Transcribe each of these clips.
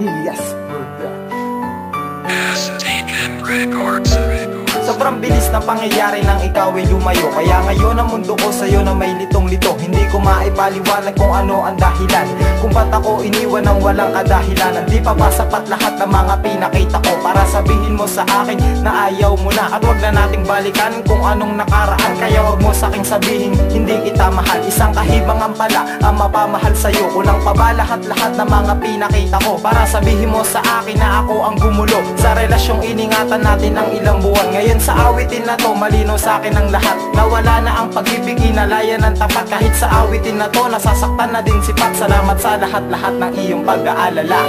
Lilias Burda. Sobrang bilis ng pangyayari nang ikaw ay lumayo, kaya ngayon ang mundo ko sa'yo na may litong-lito. Hindi ko maipaliwanag kung ano ang dahilan, kung ba't ako iniwan ng walang kadahilanan. Di pa ba sapat lahat ng mga pinakita ko para sabihin mo sa akin na ayaw mo na? At wag na nating balikan kung anong nakaraan, kaya wag mo sa'king sabihin hindi kita mahal. Isang kahibangan pala ang mapamahal sa'yo. Kulang pa ba lahat-lahat ng mga pinakita ko para sabihin mo sa akin na ako ang gumulo sa relasyong iningatan natin ng ilang buwan? Ngayon sa awitin na to, malinaw sa akin ang lahat. Nawala na ang pag-ibig, inalaya ng tapat. Kahit sa awitin na to, nasasaktan na din sipat. Salamat sa lahat-lahat ng iyong pag-aalala.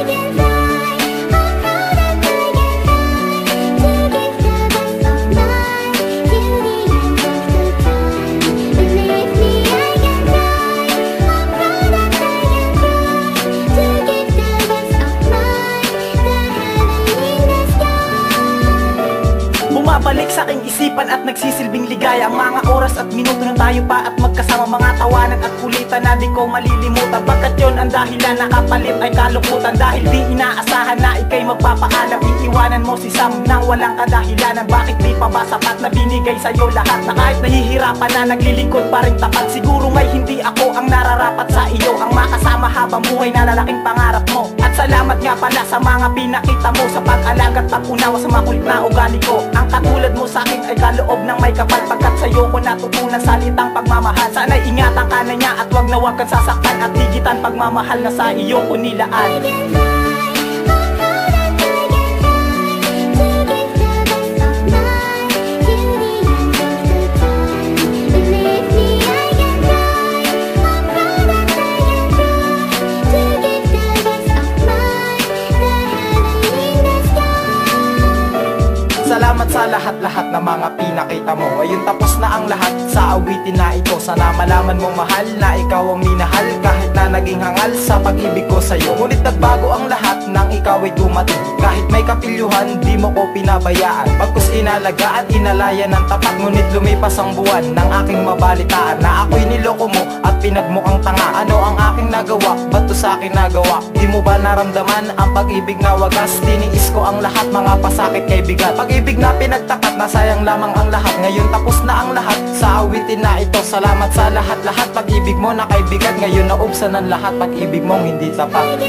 Bumabalik sa aking isipan at nagsisilbing ligaya ang mga oras at minuto na tayo pa at magkasama, mga tawanan at kulitan na di ko malilimutan. Bakit yun ang dahilan, nakapalit ay kalukutan. Dahil di inaasahan na ikay magpapaalam, iiwanan mo si Sam nang walang kadahilanan. Bakit di pa ba sapat na binigay sa'yo lahat, na kahit nahihirapan na naglilingkod pa rin tapat? Siguro may hindi ako ang nararapat sa iyo, ang makasama habang buhay na lalaking pangarap mo. At salamat nga pala sa mga pinakita mo, sa pag-alaga at pag-unawa sa makulit na ugali ko. Ang katulad mo sa akin ay kaloob ng may kapal, pagkat sa'yo ko natutunan salitang pagmamahal. Sana'y ingatan ka na niya at wag na wag kang sasaktan, at higitan pagmamahal na sa iyo ko nilaan. Salamat sa lahat-lahat na mga pinakita mo. Ngayon tapos na ang lahat sa awitin na ito. Sana malaman mo mahal na ikaw ang minahal, kahit na naging hangal sa pag-ibig ko sa'yo. Ngunit nagbago ang lahat nang ikaw ay dumating. Kahit may kapilyuhan, di mo ko pinabayaan. Pagkus inalaga at inalaya ng tapat. Ngunit lumipas ang buwan ng aking mabalitaan na ako'y niloko mo at pinagmukhang tanga. Ano ang aking nagawa? Ba't to sa akin nagawa? Di mo ba naramdaman ang pag-ibig na wagas? Tiniis ko ang lahat, mga pasakit kay bigat. Pag-ibig na pinagtapat, na sayang lamang ang lahat. Ngayon tapos na ang lahat sa awitin na ito. Salamat sa lahat-lahat, pag-ibig mo na kay bigat. Ngayon naubsan ang lahat, pag-ibig mong hindi tapat.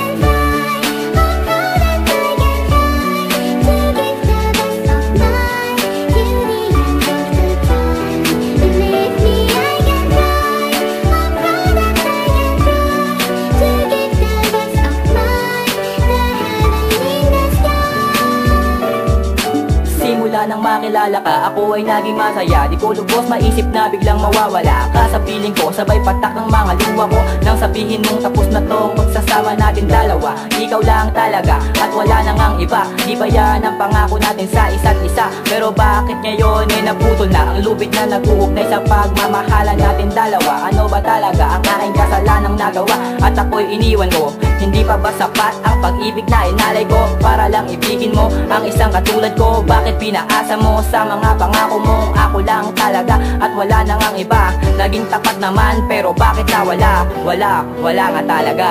Nang makilala ka, ako ay naging masaya. Di ko lubos maisip na biglang mawawala ka sa piling ko. Sabay patak ng mga luwa ko nang sabihin mong tapos na tong pagsasama natin dalawa. Ikaw lang talaga at wala nang ang iba. Di ba yan ang pangako natin sa isa't isa? Pero bakit ngayon ay naputol na ang lubid na nag-uugnay sa pagmamahalan natin dalawa? Ano ba talaga ang aking kasalanang nagawa at ako'y iniwan mo? Hindi pa ba sapat ang pag-ibig na inalay ko para lang ibigin mo ang isang katulad ko? Bakit pinaasa mo sa mga pangako mong ako lang talaga at wala nang ang iba? Naging tapat naman pero bakit nawala? Wala nga talaga.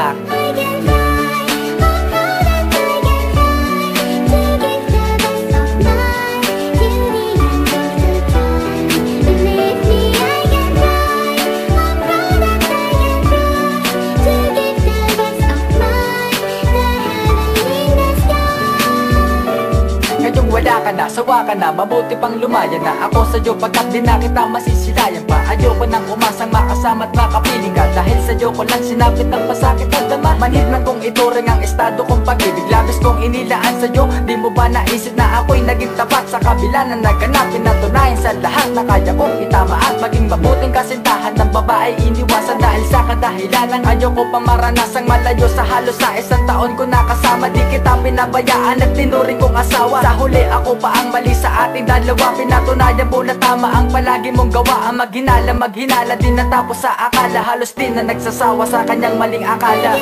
Wala ka na, sawa ka na, mabuti pang lumaya na ako sa'yo pagkat di na kita masisilayan pa. Ayoko nang umasang makasama at makapiling ka, dahil sa'yo ko lang sinapit ang pasakit at dama. Manhid man kung ito rin ang estado kong pag-ibig, labis kong inilaan sa'yo. Di mo ba naisip na ako'y naging tapat sa kabila na naganap? Pinatunayan sa lahat na kaya kong itama at maging mabuting kasintahan ng babae iniwasan dahil sa kadahilanan. Ayoko pa maranasang malayo sa halos sa isang taon ko nakasama. Di kita pinabayaan at tinuring kong asawa. Sa huli ako pa ang mali sa ating dalawa. Pinatunayan mo na tama ang palagi mong gawa. Ang maghinala din natapos sa akala. Halos din na nagsasawa sa kanyang maling akala.